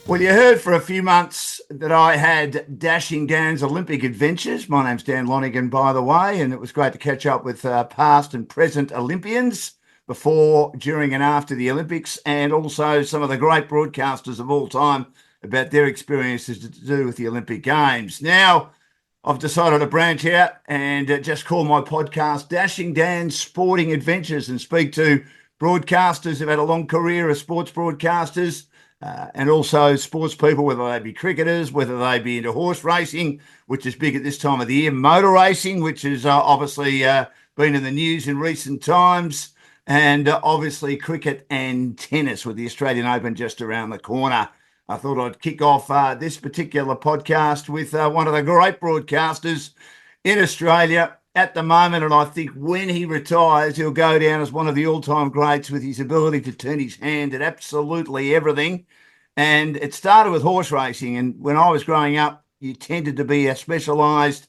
Well, you heard for a few months that I had Dashing Dan's Olympic Adventures. My name's Dan Lonigan, by the way, and it was great to catch up with past and present Olympians before, during, and after the Olympics, and also some of the great broadcasters of all time about their experiences to do with the Olympic Games. Now, I've decided to branch out and just call my podcast Dashing Dan's Sporting Adventures and speak to broadcasters who've had a long career as sports broadcasters. And also sports people, whether they be cricketers, whether they be into horse racing, which is big at this time of the year, motor racing, which has obviously been in the news in recent times, and obviously cricket and tennis with the Australian Open just around the corner. I thought I'd kick off this particular podcast with one of the great broadcasters in Australia at the moment, and I think when he retires, he'll go down as one of the all-time greats with his ability to turn his hand at absolutely everything. And it started with horse racing. And when I was growing up, you tended to be a specialised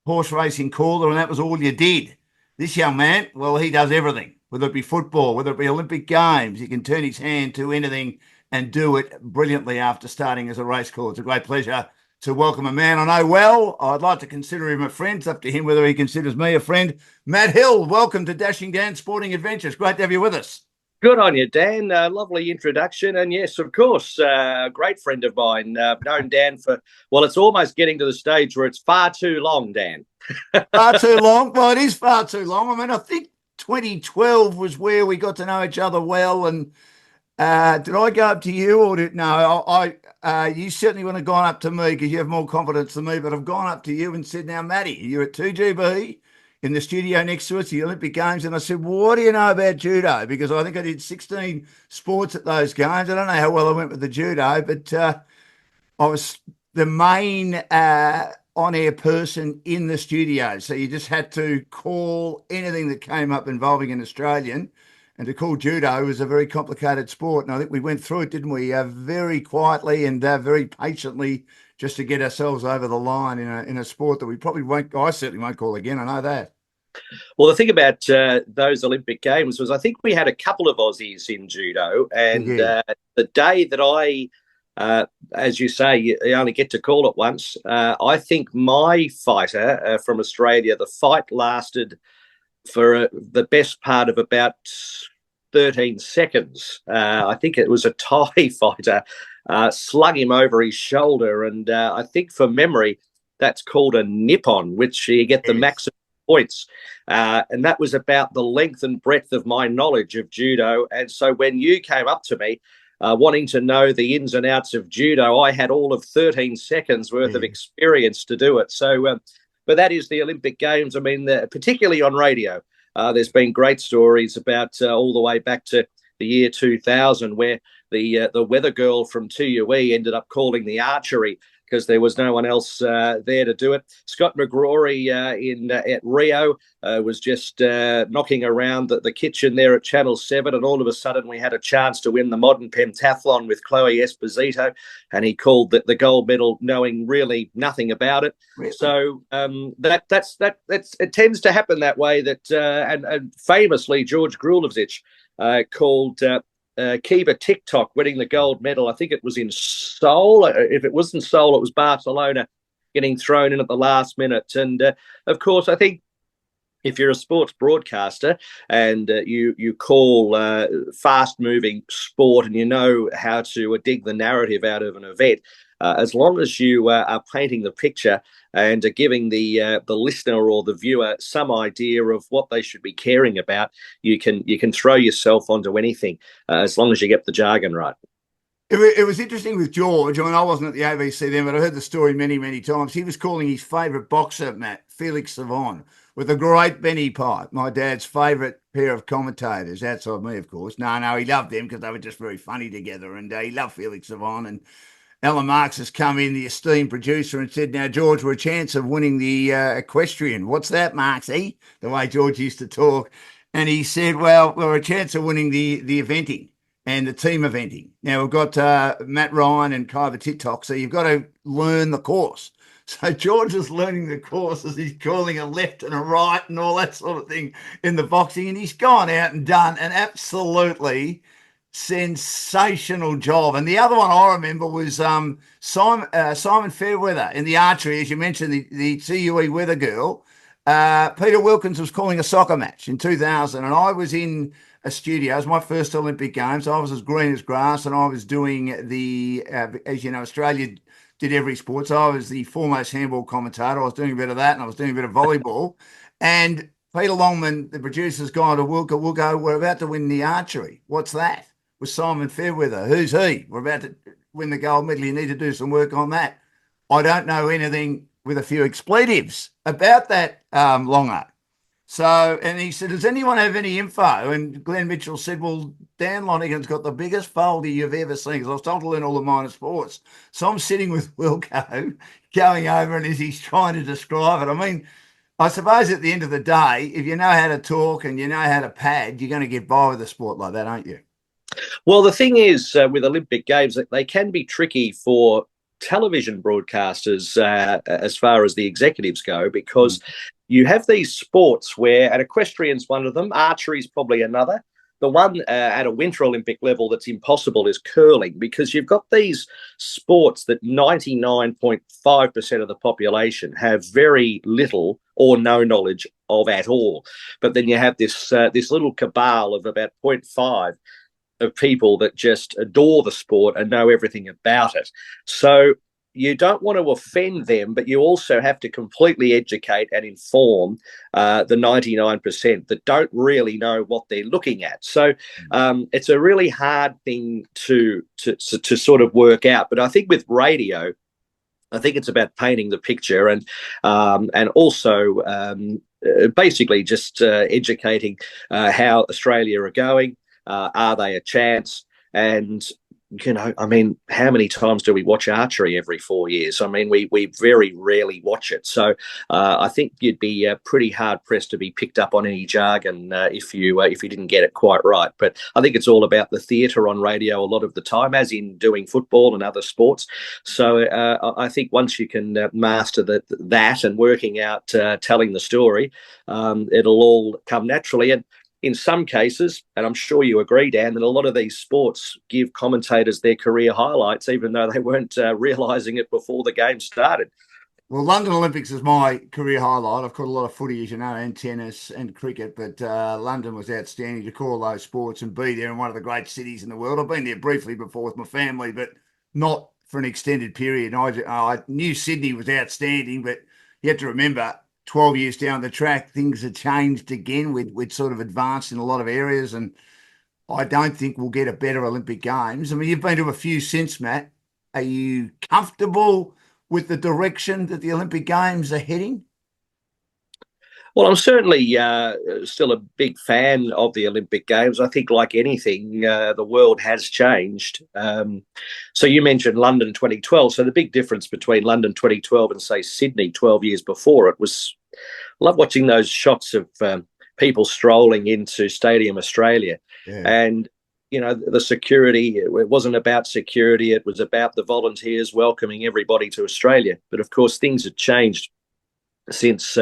horse racing caller, and that was all you did. This young man, well, he does everything, whether it be football, whether it be Olympic Games. He can turn his hand to anything and do it brilliantly after starting as a race caller. It's a great pleasure to welcome a man I know well. I'd like to consider him a friend. It's up to him whether he considers me a friend. Matt Hill, welcome to Dashing Dan's Sporting Adventures. Great to have you with us. Good on you, Dan. Lovely introduction. And yes, of course, a great friend of mine. Known Dan for, well, it's almost getting to the stage where it's far too long, Dan. Far too long? Well, it is far too long. I mean, I think 2012 was where we got to know each other well. And did I go up to you or no? You certainly wouldn't have gone up to me because you have more confidence than me, but I've gone up to you and said, now, Matty, you're at 2GB in the studio next to us, the Olympic Games. And I said, well, what do you know about judo? Because I think I did 16 sports at those games. I don't know how well I went with the judo, but I was the main on-air person in the studio. So you just had to call anything that came up involving an Australian. And to call judo was a very complicated sport. And I think we went through it, didn't we? Very quietly and very patiently just to get ourselves over the line in a sport that we probably won't, I certainly won't call again. I know that. Well, the thing about those Olympic Games was I think we had a couple of Aussies in judo. And the day that as you say, you only get to call it once. I think my fighter from Australia, the fight lasted for the best part of about 13 seconds. I think it was a Thai fighter slung him over his shoulder. And I think for memory, that's called a nippon, which you get the maximum points. And that was about the length and breadth of my knowledge of judo. And so when you came up to me wanting to know the ins and outs of judo, I had all of 13 seconds worth of experience to do it. So but that is the Olympic Games. I mean, particularly on radio, there's been great stories about all the way back to the year 2000, where the weather girl from TUE ended up calling the archery because there was no one else there to do it. Scott McGrory at Rio was just knocking around the kitchen there at Channel 7, and all of a sudden we had a chance to win the modern pentathlon with Chloe Esposito, and he called the gold medal knowing really nothing about it. Really? So it tends to happen that way. That and famously George Grulovich called Kiva TikTok winning the gold medal. I think it was in Seoul. If it wasn't Seoul, it was Barcelona, getting thrown in at the last minute. And of course, I think if you're a sports broadcaster and you call fast-moving sport and you know how to dig the narrative out of an event, as long as you are painting the picture and giving the listener or the viewer some idea of what they should be caring about, you can throw yourself onto anything as long as you get the jargon right. It was interesting with George. I mean, I wasn't at the ABC then, but I heard the story many, many times. He was calling his favourite boxer, Matt, Felix Savon, with a great Benny Pipe, my dad's favourite pair of commentators, outside me, of course. No, he loved them because they were just very funny together, and he loved Felix Savon. And Alan Marks has come in, the esteemed producer, and said, now, George, we're a chance of winning the equestrian. What's that, Marksy? The way George used to talk. And he said, well, we're a chance of winning the eventing and the team eventing. Now, we've got Matt Ryan and Kiva TikTok, so you've got to learn the course. So George is learning the course as he's calling a left and a right and all that sort of thing in the boxing. And he's gone out and done an absolutely sensational job. And the other one I remember was Simon Fairweather in the archery, as you mentioned, the CUE weather girl. Peter Wilkins was calling a soccer match in 2000, and I was in a studio. It was my first Olympic Games. I was as green as grass, and I was doing the, as you know, Australia did every sport. So I was the foremost handball commentator. I was doing a bit of that, and I was doing a bit of volleyball. And Peter Longman, the producer's guy to Wilco, will go, we're about to win the archery. What's that? With Simon Fairweather. Who's he? We're about to win the gold medal. You need to do some work on that. I don't know anything with a few expletives about that, Longo. So, and he said, does anyone have any info? And Glenn Mitchell said, well, Dan Lonigan's got the biggest folder you've ever seen, because I was told to learn all the minor sports. So I'm sitting with Wilco going over, and as he's trying to describe it, I mean, I suppose at the end of the day, if you know how to talk and you know how to pad, you're going to get by with a sport like that, aren't you? Well, the thing is with Olympic Games, they can be tricky for television broadcasters as far as the executives go, because you have these sports where, and equestrian's one of them, archery's probably another. The one at a Winter Olympic level that's impossible is curling, because you've got these sports that 99.5% of the population have very little or no knowledge of at all. But then you have this little cabal of about 0.5 of people that just adore the sport and know everything about it. So you don't want to offend them, but you also have to completely educate and inform the 99% that don't really know what they're looking at. So it's a really hard thing to sort of work out. But I think with radio, I think it's about painting the picture and also basically just educating how Australia are going. Are they a chance? And, you know, I mean, how many times do we watch archery every 4 years? I mean, we very rarely watch it. So I think you'd be pretty hard pressed to be picked up on any jargon if you didn't get it quite right. But I think it's all about the theatre on radio a lot of the time, as in doing football and other sports. So I think once you can master that and working out telling the story, it'll all come naturally. And in some cases, and I'm sure you agree, Dan, that a lot of these sports give commentators their career highlights, even though they weren't realising it before the game started. Well, London Olympics is my career highlight. I've caught a lot of footy, as you know, and tennis and cricket, but London was outstanding to call those sports and be there in one of the great cities in the world. I've been there briefly before with my family, but not for an extended period. I knew Sydney was outstanding, but you have to remember, 12 years down the track, things have changed again. We'd sort of advanced in a lot of areas, and I don't think we'll get a better Olympic Games. I mean, you've been to a few since, Matt. Are you comfortable with the direction that the Olympic Games are heading? Well, I'm certainly still a big fan of the Olympic Games. I think, like anything, the world has changed. So you mentioned London 2012. So the big difference between London 2012 and, say, Sydney 12 years before it was, I love watching those shots of people strolling into Stadium Australia. Yeah. And, you know, the security, it wasn't about security. It was about the volunteers welcoming everybody to Australia. But, of course, things had changed since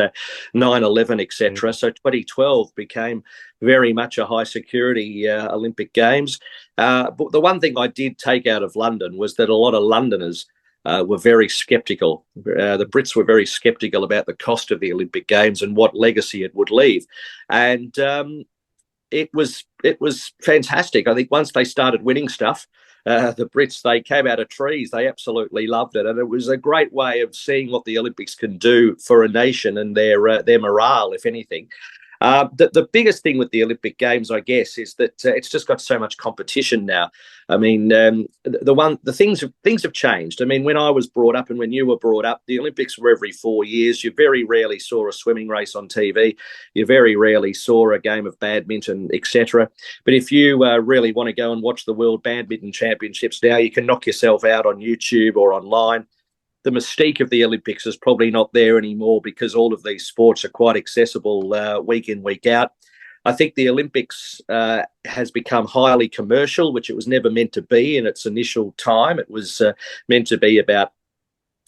9/11, etc. So 2012 became very much a high security Olympic Games. But the one thing I did take out of London was that a lot of Londoners were very sceptical. The Brits were very sceptical about the cost of the Olympic Games and what legacy it would leave. And it was fantastic. I think once they started winning stuff, the Brits, they came out of trees. They absolutely loved it. And it was a great way of seeing what the Olympics can do for a nation and their morale, if anything. The biggest thing with the Olympic Games, I guess, is that it's just got so much competition now. I mean, things have changed. I mean, when I was brought up and when you were brought up, the Olympics were every 4 years. You very rarely saw a swimming race on TV. You very rarely saw a game of badminton, etc. But if you really want to go and watch the World Badminton Championships now, you can knock yourself out on YouTube or online. The mystique of the Olympics is probably not there anymore because all of these sports are quite accessible week in, week out. I think the Olympics has become highly commercial, which it was never meant to be in its initial time. It was meant to be about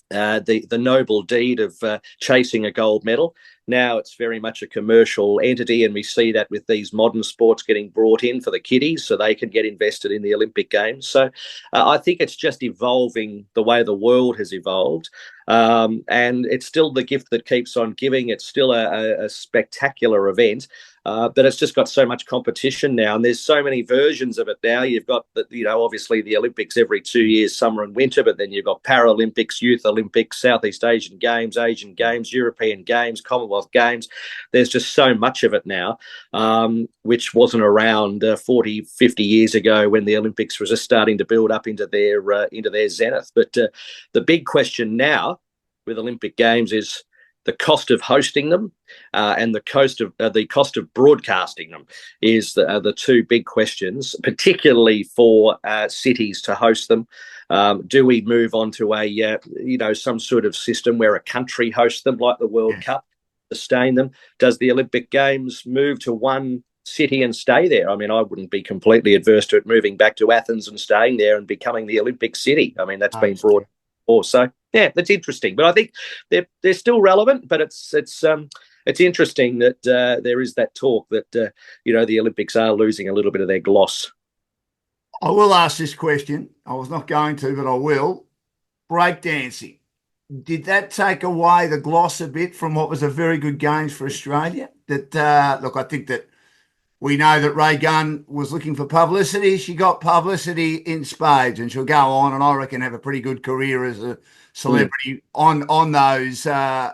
the noble deed of chasing a gold medal. Now it's very much a commercial entity, and we see that with these modern sports getting brought in for the kiddies so they can get invested in the Olympic Games. So I think it's just evolving the way the world has evolved. And it's still the gift that keeps on giving. It's still a spectacular event. But it's just got so much competition now, and there's so many versions of it now. You've got, obviously the Olympics every 2 years, summer and winter, but then you've got Paralympics, Youth Olympics, Southeast Asian Games, Asian Games, European Games, Commonwealth Games. There's just so much of it now, which wasn't around 40, 50 years ago when the Olympics was just starting to build up into their zenith. But the big question now with Olympic Games is the cost of hosting them and the cost of broadcasting them is the two big questions, particularly for cities to host them. Do we move on to some sort of system where a country hosts them, like the World Cup, sustain them? Does the Olympic Games move to one city and stay there? I mean, I wouldn't be completely adverse to it moving back to Athens and staying there and becoming the Olympic city. I mean, that's been brought forward. So yeah, that's interesting. But I think they're still relevant. But it's interesting that there is that talk that the Olympics are losing a little bit of their gloss. I will ask this question. I was not going to, but I will. Breakdancing. Did that take away the gloss a bit from what was a very good Games for Australia? Look, I think that we know that Ray Gunn was looking for publicity. She got publicity in spades, and she'll go on and I reckon have a pretty good career as a celebrity on those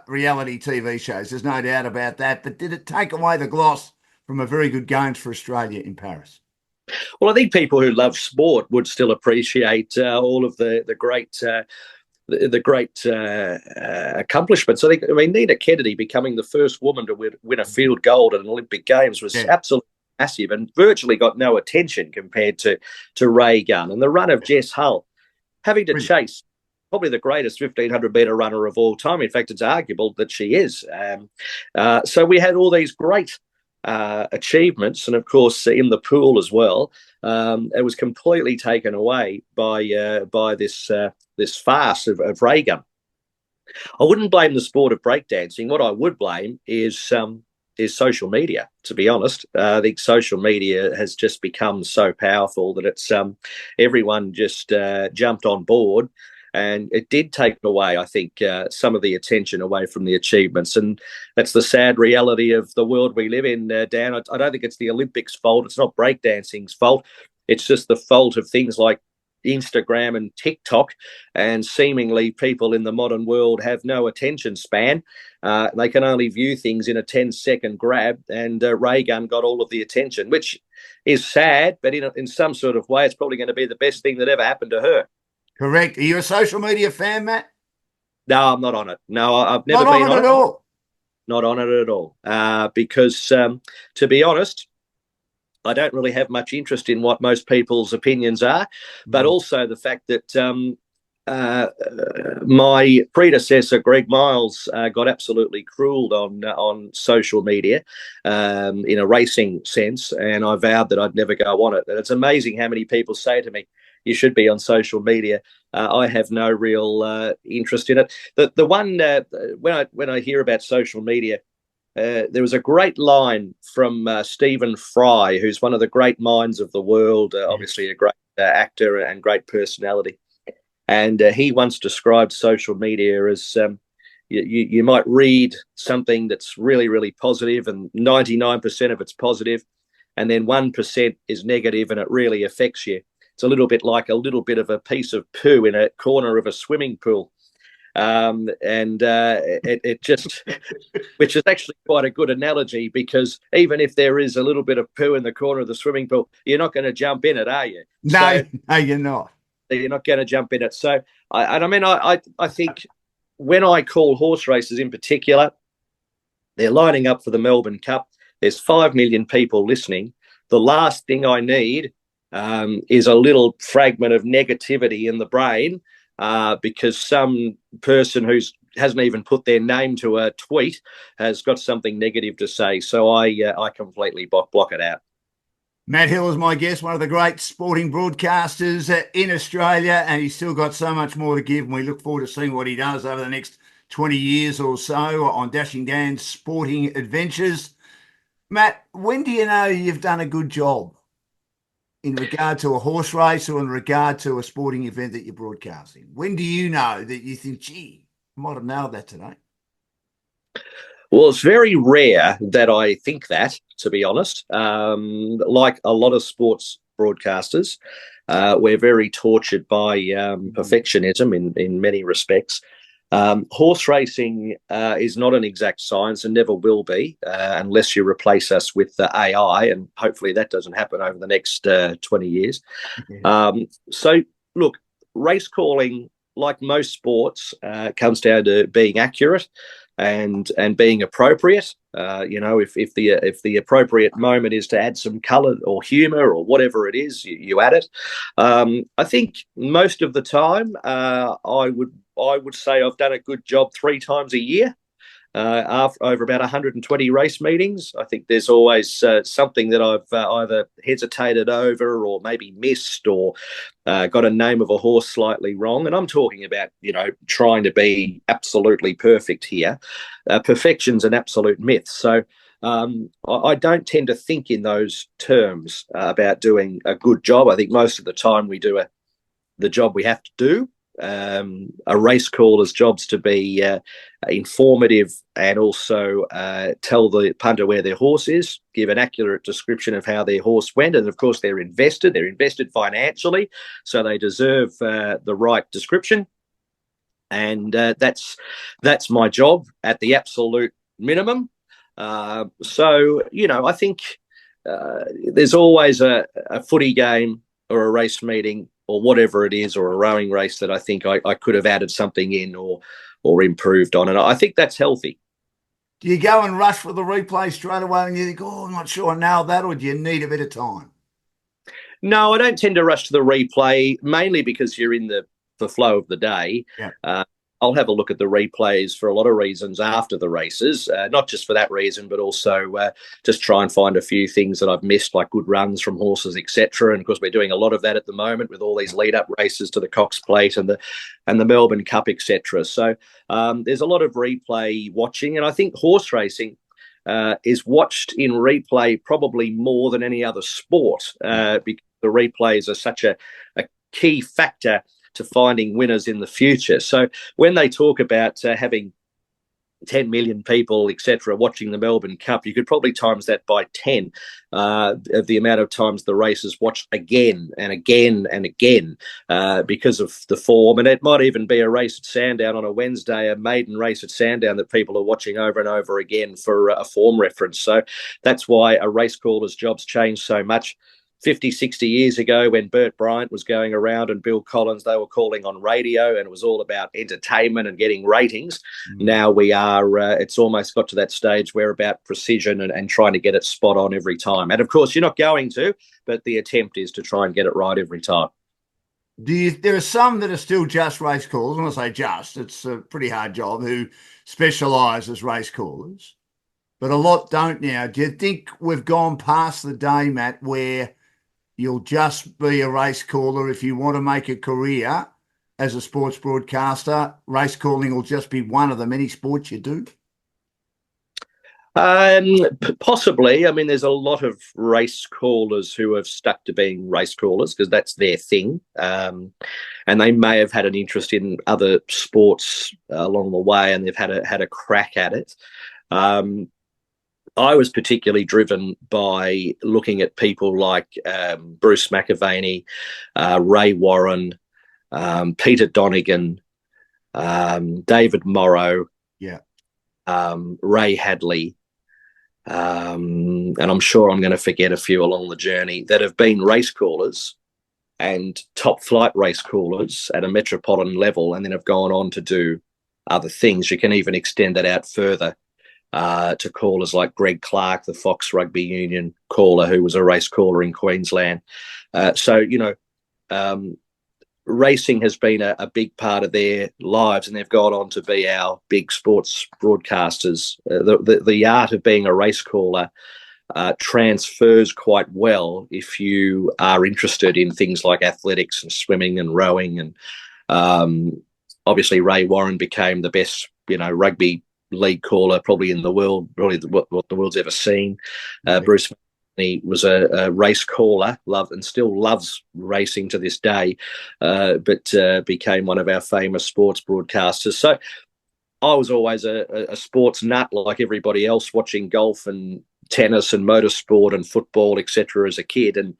reality TV shows. There's no doubt about that. But did it take away the gloss from a very good Games for Australia in Paris? Well, I think people who love sport would still appreciate all of the great accomplishments. I mean, Nina Kennedy becoming the first woman to win a field gold at an Olympic Games was absolutely massive and virtually got no attention compared to Ray Gunn. And the run of Jess Hull, having to chase probably the greatest 1,500-metre runner of all time. In fact, it's arguable that she is. So we had all these great achievements, and of course in the pool as well. It was completely taken away by this farce of Ray Gunn. I wouldn't blame the sport of breakdancing. What I would blame is social media, to be honest. I think social media has just become so powerful that it's everyone just jumped on board, and it did take away, I think, some of the attention away from the achievements. And that's the sad reality of the world we live in, Dan. I don't think it's the Olympics' fault. It's not breakdancing's fault. It's just the fault of things like Instagram and TikTok, and seemingly people in the modern world have no attention span. They can only view things in a 10-second grab, and Ray Gunn got all of the attention, which is sad, but in some sort of way, it's probably going to be the best thing that ever happened to her. Correct. Are you a social media fan, Matt? No, I'm not on it. No, I've never been on it at all. Not on it at all. Because to be honest, I don't really have much interest in what most people's opinions are, but also the fact that my predecessor, Greg Miles, got absolutely cruelled on social media in a racing sense, and I vowed that I'd never go on it. And it's amazing how many people say to me, you should be on social media. I have no real interest in it. The one, when I hear about social media, there was a great line from Stephen Fry, who's one of the great minds of the world, obviously a great actor and great personality. And he once described social media as you might read something that's really, really positive, and 99% of it's positive, and then 1% is negative and it really affects you. It's a little bit like a little bit of a piece of poo in a corner of a swimming pool. It just, which is actually quite a good analogy, because even if there is a little bit of poo in the corner of the swimming pool, you're not going to jump in it, are you? No, you're not. You're not going to jump in it. So, I think when I call horse races in particular, they're lining up for the Melbourne Cup. There's 5 million people listening. The last thing I need is a little fragment of negativity in the brain because some person who hasn't even put their name to a tweet has got something negative to say. So I completely block it out. Matt Hill is my guest, one of the great sporting broadcasters in Australia, and he's still got so much more to give, and we look forward to seeing what he does over the next 20 years or so on Dashing Dan's sporting adventures. Matt, when do you know you've done a good job in regard to a horse race or in regard to a sporting event that you're broadcasting? When do you know that you think, gee, I might have nailed that today? Well, it's very rare that I think that, to be honest. Like a lot of sports broadcasters, we're very tortured by perfectionism in many respects. Horse racing is not an exact science and never will be unless you replace us with AI, and hopefully that doesn't happen over the next 20 years. So, look, race calling, like most sports, comes down to being accurate and being appropriate. If the appropriate moment is to add some colour or humour or whatever it is, you add it. I think most of the time, I would say I've done a good job 3 times a year. Over about 120 race meetings. I think there's always something that I've either hesitated over or maybe missed or got a name of a horse slightly wrong. And I'm talking about, trying to be absolutely perfect here. Perfection's an absolute myth. So I don't tend to think in those terms about doing a good job. I think most of the time we do the job we have to do. A race caller's job's to be informative and also tell the punter where their horse is, give an accurate description of how their horse went, and of course they're invested financially, so they deserve the right description, and that's my job at the absolute minimum. So I think there's always a footy game or a race meeting or whatever it is, or a rowing race that I think I could have added something in or improved on. And I think that's healthy. Do you go and rush for the replay straight away and you think, I'm not sure I nailed that, or do you need a bit of time? No, I don't tend to rush to the replay, mainly because you're in the flow of the day. Yeah. I'll have a look at the replays for a lot of reasons after the races, not just for that reason, but also just try and find a few things that I've missed, like good runs from horses, etc. And of course, we're doing a lot of that at the moment with all these lead-up races to the Cox Plate and the Melbourne Cup, etc. So there's a lot of replay watching, and I think horse racing is watched in replay probably more than any other sport because the replays are such a key factor to finding winners in the future. So when they talk about having 10 million people, etc., watching the Melbourne Cup, you could probably times that by 10 of the amount of times the race is watched again and again and again because of the form. And it might even be a race at Sandown on a Wednesday, a maiden race at Sandown that people are watching over and over again for a form reference. So that's why a race caller's job's changed so much. 50, 60 years ago, when Bert Bryant was going around and Bill Collins, they were calling on radio and it was all about entertainment and getting ratings. Now we are, it's almost got to that stage where about precision and trying to get it spot on every time. And of course, you're not going to, but the attempt is to try and get it right every time. There are some that are still just race callers. When I say just, it's a pretty hard job, who specialise as race callers, but a lot don't now. Do you think we've gone past the day, Matt, where you'll just be a race caller if you want to make a career as a sports broadcaster? Race calling will just be one of the many sports you do? Possibly. I mean, there's a lot of race callers who have stuck to being race callers because that's their thing. And they may have had an interest in other sports along the way and they've had a crack at it. I was particularly driven by looking at people like Bruce McAvaney, Ray Warren, Peter Donegan, David Morrow, Ray Hadley, and I'm sure I'm going to forget a few along the journey that have been race callers and top flight race callers at a metropolitan level and then have gone on to do other things. You can even extend that out further to callers like Greg Clark, the Fox Rugby Union caller, who was a race caller in Queensland. Racing has been a big part of their lives and they've gone on to be our big sports broadcasters. The art of being a race caller transfers quite well if you are interested in things like athletics and swimming and rowing. And obviously Ray Warren became the best rugby league caller probably in the world, probably what the world's ever seen. Bruce he was a race caller, still loves racing to this day, but became one of our famous sports broadcasters. So I was always a sports nut like everybody else, watching golf and tennis and motorsport and football, etc. as a kid. And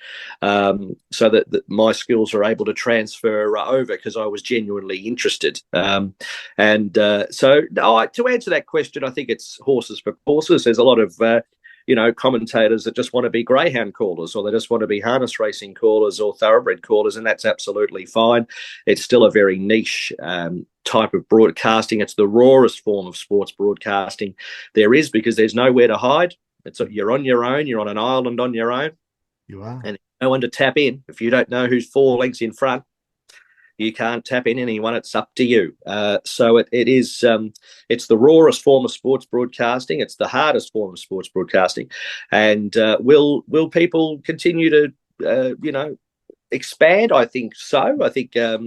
so that my skills are able to transfer over because I was genuinely interested. So to answer that question, I think it's horses for courses. There's a lot of commentators that just want to be greyhound callers, or they just want to be harness racing callers or thoroughbred callers, and that's absolutely fine. It's still a very niche type of broadcasting. It's the rawest form of sports broadcasting there is, because there's nowhere to hide. You're on your own. You're on an island on your own. You are. And no one to tap in. If you don't know who's 4 lengths in front, you can't tap in anyone. It's up to you. So it is. It's the rawest form of sports broadcasting. It's the hardest form of sports broadcasting. And will people continue to expand? I think so. I think a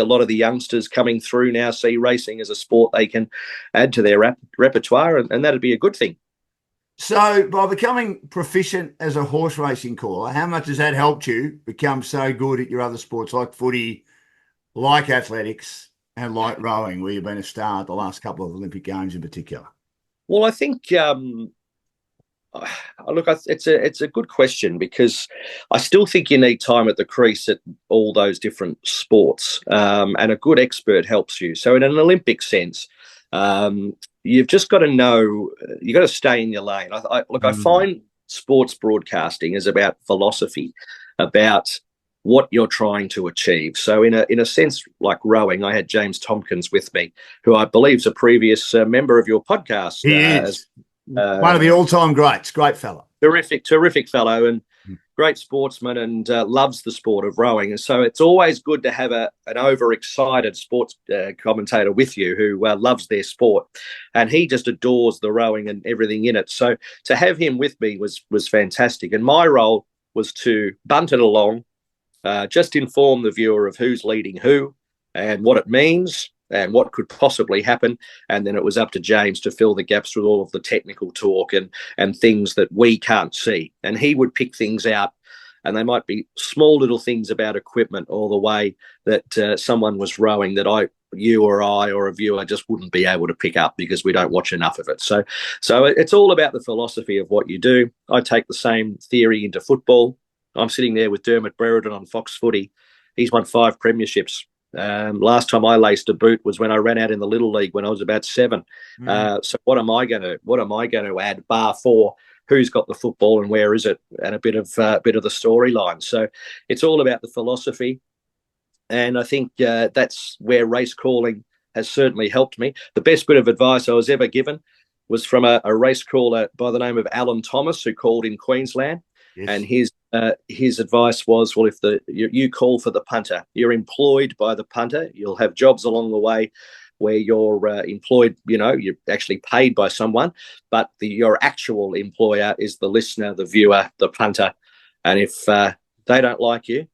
lot of the youngsters coming through now see racing as a sport they can add to their repertoire, and that'd be a good thing. So, by becoming proficient as a horse racing caller, how much has that helped you become so good at your other sports like footy, like athletics, and like rowing, where you've been a star at the last couple of Olympic Games in particular? Well, I think it's a good question, because I still think you need time at the crease at all those different sports, and a good expert helps you. So in an Olympic sense, you've just got to know, you've got to stay in your lane. I find sports broadcasting is about philosophy, about what you're trying to achieve. So in a sense, like rowing, I had James Tompkins with me, who I believe is a previous member of your podcast. He is one of the all-time greats. Great fellow. Terrific fellow, and great sportsman, and loves the sport of rowing. And so it's always good to have an overexcited sports commentator with you who loves their sport, and he just adores the rowing and everything in it. So to have him with me was fantastic. And my role was to bunt it along, just inform the viewer of who's leading who and what it means and what could possibly happen. And then it was up to James to fill the gaps with all of the technical talk and things that we can't see. And he would pick things out, and they might be small little things about equipment, or the way that someone was rowing that you or I or a viewer just wouldn't be able to pick up because we don't watch enough of it. So it's all about the philosophy of what you do. I take the same theory into football. I'm sitting there with Dermot Brereton on Fox Footy. He's won 5 premierships. Last time I laced a boot was when I ran out in the Little League when I was about 7. So what am I going to add, bar for who's got the football and where is it, and a bit of the storyline. So it's all about the philosophy, and I think that's where race calling has certainly helped me. The best bit of advice I was ever given was from a race caller by the name of Alan Thomas, who called in Queensland. Yes. And his advice was, well, if you call for the punter, you're employed by the punter. You'll have jobs along the way where you're employed, you're actually paid by someone, but your actual employer is the listener, the viewer, the punter. And if they don't like you,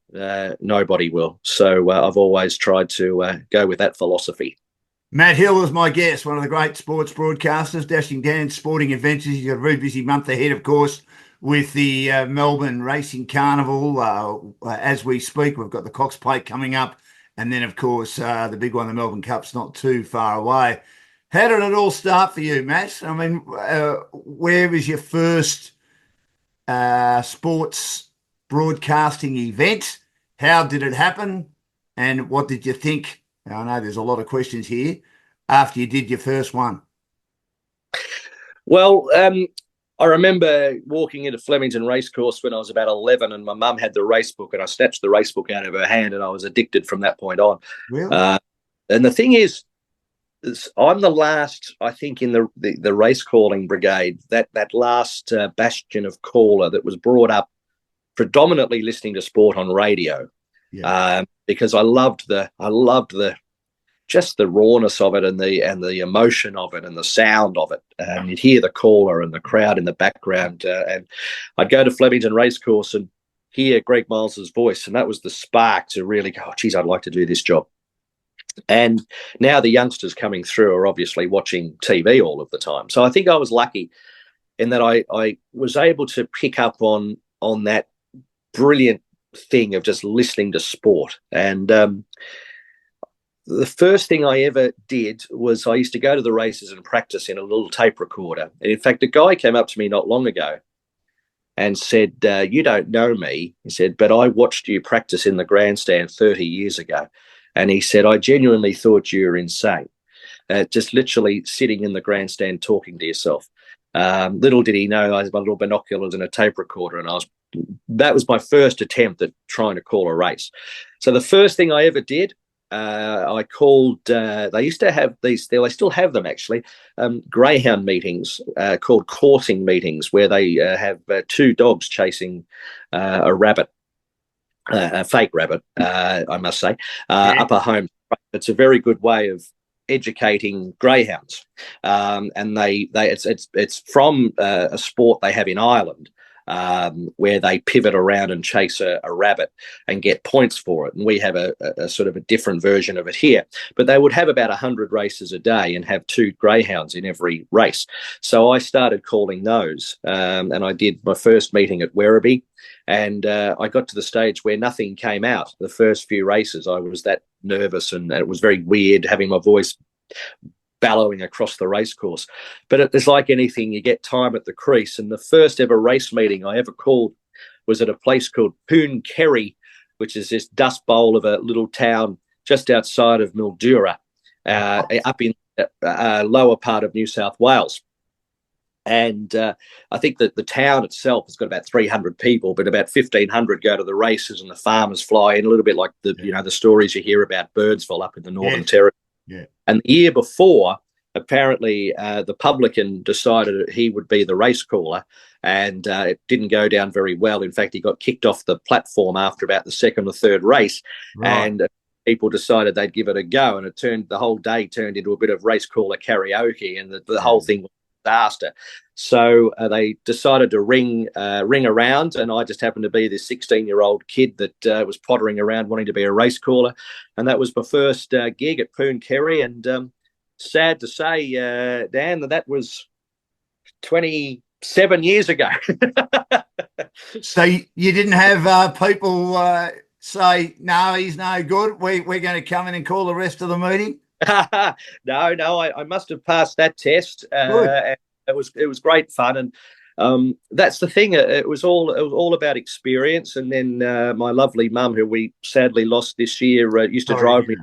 nobody will. So I've always tried to go with that philosophy. Matt Hill is my guest, one of the great sports broadcasters, Dashing Dan's Sporting Adventures. He's got a very busy month ahead, of course, with the Melbourne Racing Carnival. As we speak, we've got the Cox Plate coming up, and then, of course, the big one, the Melbourne Cups, not too far away. How did it all start for you, Matt? I mean, where was your first sports broadcasting event? How did it happen? And what did you think? I know there's a lot of questions here after you did your first one. Well, I remember walking into Flemington Racecourse when I was about 11, and my mum had the race book, and I snatched the race book out of her hand, and I was addicted from that point on. Really? And the thing is I'm the last, I think, in the race calling brigade, that last bastion of caller that was brought up predominantly listening to sport on radio. Yeah. Because I loved the just the rawness of it and the emotion of it and the sound of it. You'd hear the caller and the crowd in the background. And I'd go to Flemington Racecourse and hear Greg Miles's voice, and that was the spark to really go, oh, geez, I'd like to do this job. And now the youngsters coming through are obviously watching TV all of the time. So I think I was lucky in that I was able to pick up on that brilliant thing of just listening to sport. And the first thing I ever did was I used to go to the races and practice in a little tape recorder. And in fact, a guy came up to me not long ago and said, you don't know me. He said, but I watched you practice in the grandstand 30 years ago. And he said, I genuinely thought you were insane. Just literally sitting in the grandstand talking to yourself. Little did he know I had my little binoculars and a tape recorder, and that was my first attempt at trying to call a race. So the first thing I ever did, I called, they used to have these, they still have them actually, greyhound meetings called coursing meetings, where they have two dogs chasing a rabbit, a fake rabbit, I must say, up a home. It's a very good way of educating greyhounds, and it's from a sport they have in Ireland, where they pivot around and chase a rabbit and get points for it. And we have a sort of a different version of it here. But they would have about 100 races a day and have two greyhounds in every race. So I started calling those, and I did my first meeting at Werribee, and I got to the stage where nothing came out. The first few races, I was that nervous, and it was very weird having my voice bellowing across the race course. But it's like anything, you get time at the crease. And the first ever race meeting I ever called was at a place called Poon Kerry, which is this dust bowl of a little town just outside of Mildura, up in the lower part of New South Wales. And I think that the town itself has got about 300 people, but about 1,500 go to the races, and the farmers fly in, a little bit like the stories you hear about Birdsville up in the Northern Territory. Yeah. And the year before, apparently the publican decided he would be the race caller, and it didn't go down very well. In fact, he got kicked off the platform after about the second or third race, and people decided they'd give it a go, and the whole day turned into a bit of race caller karaoke, and the whole thing was a disaster. So they decided to ring around, and I just happened to be this 16-year-old kid that was pottering around wanting to be a race caller, and that was my first gig at Poon Kerry. And sad to say, Dan, that was 27 years ago. So you didn't have people say, no, he's no good, we're going to come in and call the rest of the meeting? No, I must have passed that test. And it was great fun, and that's the thing. It was all about experience. And then my lovely mum, who we sadly lost this year, used to drive me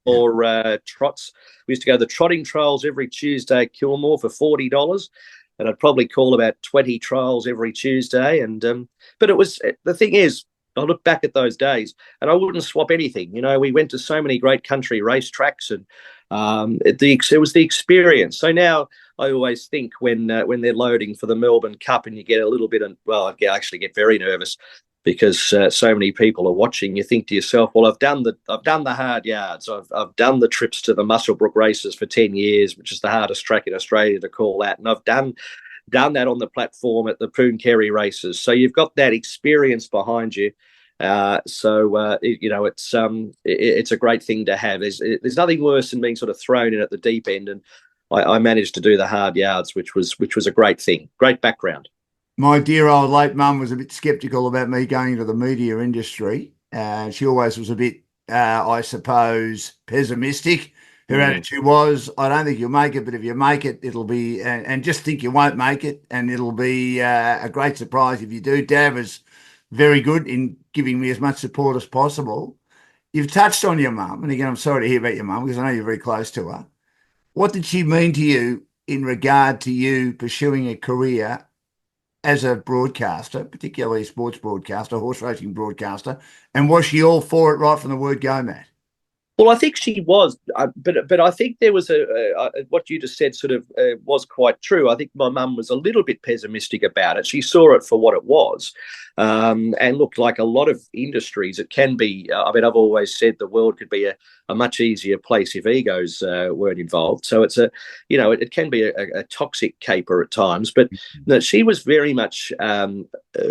for trots. We used to go to the trotting trials every Tuesday at Kilmore for $40, and I'd probably call about 20 trials every Tuesday. And but the thing is, I look back at those days and I wouldn't swap anything. You know, we went to so many great country racetracks, and it was the experience. So now I always think when they're loading for the Melbourne Cup and you get a little bit I actually get very nervous because so many people are watching. You think to yourself, well, I've done the hard yards. I've done the trips to the Muswellbrook races for 10 years, which is the hardest track in Australia to call out, and I've done that on the platform at the Poon Kerry races. So you've got that experience behind you. It's a great thing to have. There's nothing worse than being sort of thrown in at the deep end, and I managed to do the hard yards, which was a great thing. Great background. My dear old late mum was a bit sceptical about me going into the media industry. She always was a bit, I suppose, pessimistic. Her attitude was, I don't think you'll make it, but if you make it, it'll be, and just think you won't make it, and it'll be a great surprise if you do. Dad was very good in giving me as much support as possible. You've touched on your mum, and again, I'm sorry to hear about your mum because I know you're very close to her. What did she mean to you in regard to you pursuing a career as a broadcaster, particularly a sports broadcaster, horse racing broadcaster, and was she all for it right from the word go, Matt? Well, I think she was, but I think there was what you just said sort of was quite true. I think my mum was a little bit pessimistic about it. She saw it for what it was, and looked like a lot of industries. It can be. I've always said the world could be a much easier place if egos weren't involved. So it's it can be a toxic caper at times. But no, she was very much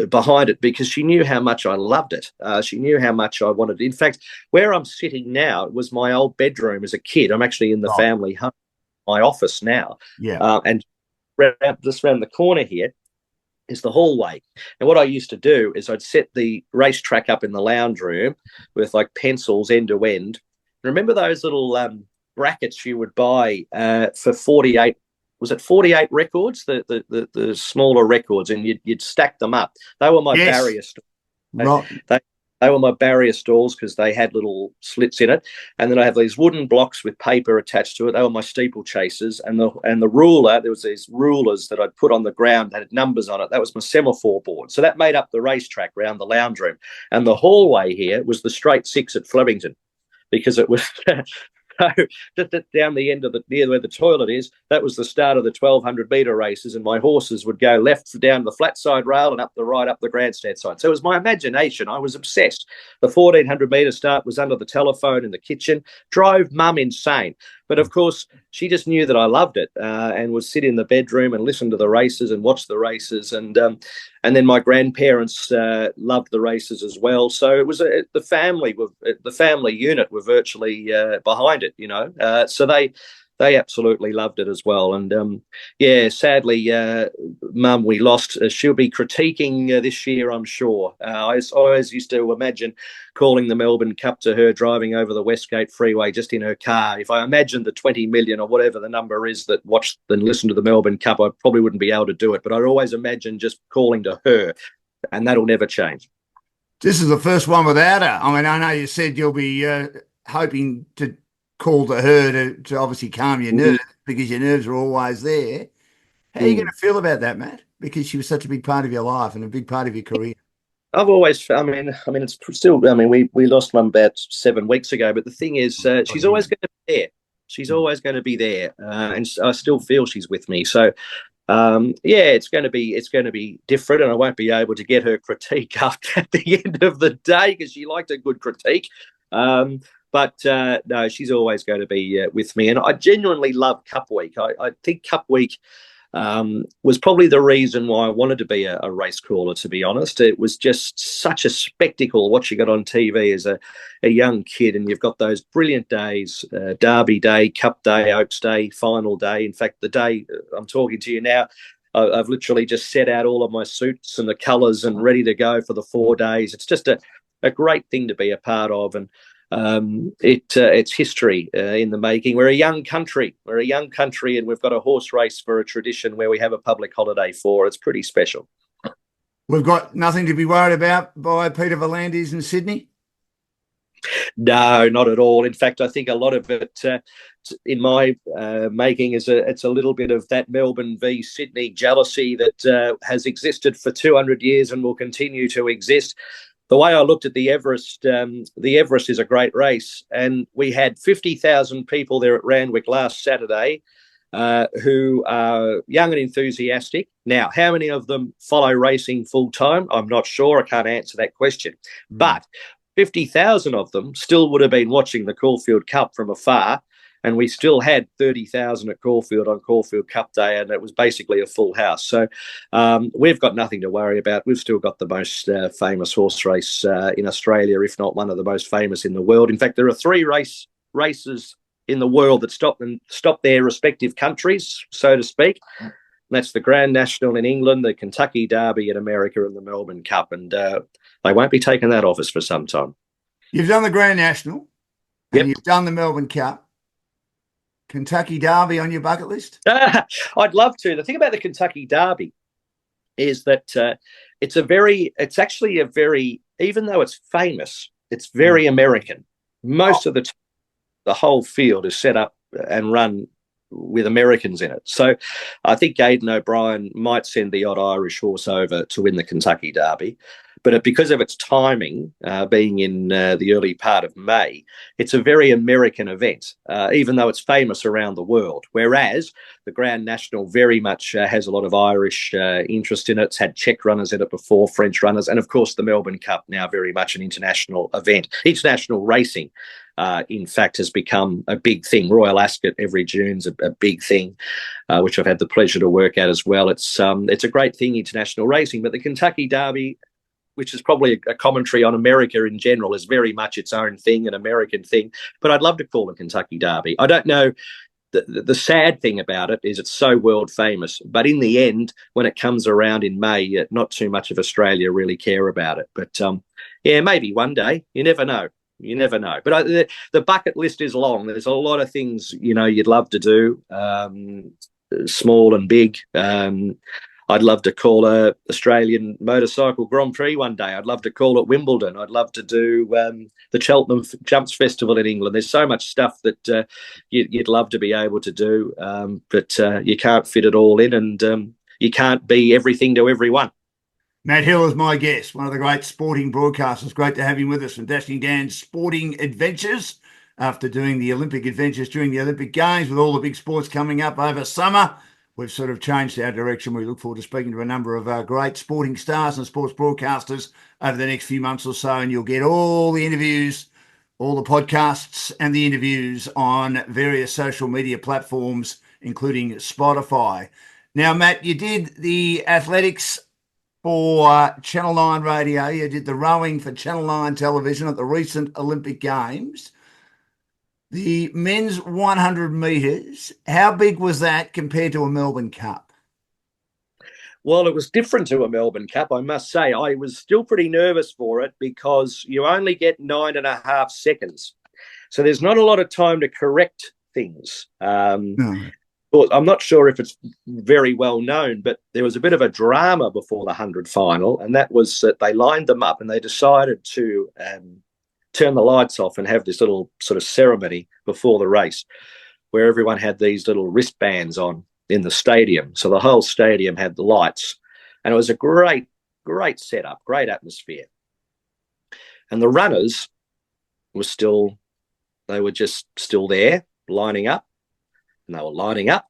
behind it because she knew how much I loved it. She knew how much I wanted. In fact, where I'm sitting now, was my old bedroom as a kid. I'm actually in the family home, my office now. Yeah. And just around the corner here is the hallway. And what I used to do is I'd set the racetrack up in the lounge room with like pencils end to end. Remember those little brackets you would buy for 48? Was it 48 records? The smaller records, and you'd stack them up. They were my barrier stalls. They were my barrier stalls because they had little slits in it. And then I have these wooden blocks with paper attached to it. They were my steeplechasers. And the ruler, there was these rulers that I'd put on the ground that had numbers on it. That was my semaphore board. So that made up the racetrack around the lounge room. And the hallway here was the straight six at Flemington, because it was so just down the end of near where the toilet is, that was the start of the 1,200-metre races, and my horses would go left down the flat side rail and up the grandstand side. So it was my imagination. I was obsessed. The 1,400-metre start was under the telephone in the kitchen, drove Mum insane. But of course, she just knew that I loved it, and would sit in the bedroom and listen to the races and watch the races. And then my grandparents loved the races as well. So it was the family unit were virtually behind it, you know. So they absolutely loved it as well. And sadly, Mum, we lost. She'll be critiquing this year, I'm sure. I always used to imagine calling the Melbourne Cup to her driving over the Westgate Freeway just in her car. If I imagined the 20 million or whatever the number is that watched and listened to the Melbourne Cup, I probably wouldn't be able to do it. But I'd always imagine just calling to her, and that'll never change. This is the first one without her. I mean, I know you said you'll be hoping to call to her to obviously calm your nerves, because your nerves are always there. How are you going to feel about that, Matt? Because she was such a big part of your life and a big part of your career. I've always, I mean, it's still, I mean, we lost Mum about 7 weeks ago, but the thing is, she's always going to be there. She's always going to be there, and I still feel she's with me. So, it's going to be different, and I won't be able to get her critique up at the end of the day, because she liked a good critique. But no, she's always going to be with me. And I genuinely love Cup Week. I think Cup Week was probably the reason why I wanted to be a race caller, to be honest. It was just such a spectacle watching it on TV as a young kid. And you've got those brilliant days, Derby Day, Cup Day, Oaks Day, Final Day. In fact, the day I'm talking to you now, I've literally just set out all of my suits and the colours and ready to go for the 4 days. It's just a great thing to be a part of. And it's history in the making. We're a young country, and we've got a horse race for a tradition where we have a public holiday for. It's pretty special. We've got nothing to be worried about by Peter V'landys in Sydney? No, not at all. In fact, I think a lot of it in my making it's a little bit of that Melbourne v Sydney jealousy that has existed for 200 years and will continue to exist. The way I looked at the Everest is a great race, and we had 50,000 people there at Randwick last Saturday who are young and enthusiastic. Now, how many of them follow racing full time? I'm not sure. I can't answer that question. But 50,000 of them still would have been watching the Caulfield Cup from afar, and we still had 30,000 at Caulfield on Caulfield Cup Day, and it was basically a full house. So we've got nothing to worry about. We've still got the most famous horse race in Australia, if not one of the most famous in the world. In fact, there are 3 races in the world that stop their respective countries, so to speak. And that's the Grand National in England, the Kentucky Derby in America, and the Melbourne Cup. And they won't be taking that off us for some time. You've done the Grand National, and you've done the Melbourne Cup. Kentucky Derby on your bucket list? I'd love to. The thing about the Kentucky Derby is that it's actually a very, even though it's famous, it's very American. Most of the time, the whole field is set up and run with Americans in it. So I think Aidan O'Brien might send the odd Irish horse over to win the Kentucky Derby. But because of its timing, being in the early part of May, it's a very American event, even though it's famous around the world. Whereas the Grand National very much has a lot of Irish interest in it. It's had Czech runners in it before, French runners. And of course, the Melbourne Cup, now very much an international event. International racing, in fact, has become a big thing. Royal Ascot every June's a big thing, which I've had the pleasure to work at as well. It's a great thing, international racing. But the Kentucky Derby, which is probably a commentary on America in general, is very much its own thing, an American thing. But I'd love to call a Kentucky Derby. I don't know. The sad thing about it is it's so world famous. But in the end, when it comes around in May, not too much of Australia really care about it. But yeah, maybe one day. You never know. You never know. But the bucket list is long. There's a lot of things, you'd love to do, small and big. I'd love to call a Australian motorcycle Grand Prix one day. I'd love to call it Wimbledon. I'd love to do the Cheltenham Jumps Festival in England. There's so much stuff that you'd love to be able to do, but you can't fit it all in, and you can't be everything to everyone. Matt Hill is my guest, one of the great sporting broadcasters. Great to have him with us from Dashing Dan's Sporting Adventures after doing the Olympic adventures during the Olympic Games with all the big sports coming up over summer. We've sort of changed our direction. We look forward to speaking to a number of great sporting stars and sports broadcasters over the next few months or so, and you'll get all the interviews, all the podcasts and the interviews on various social media platforms, including Spotify. Now, Matt, you did the athletics for Channel 9 Radio. You did the rowing for Channel 9 television at the recent Olympic Games. The men's 100 metres, how big was that compared to a Melbourne Cup? Well, it was different to a Melbourne Cup, I must say. I was still pretty nervous for it because you only get 9.5 seconds. So there's not a lot of time to correct things. No. Well, I'm not sure if it's very well known, but there was a bit of a drama before the 100 final, and that was that they lined them up and they decided to turn the lights off and have this little sort of ceremony before the race where everyone had these little wristbands on in the stadium. So the whole stadium had the lights, and it was a great setup, great atmosphere. And the runners were just still there lining up, and they were lining up,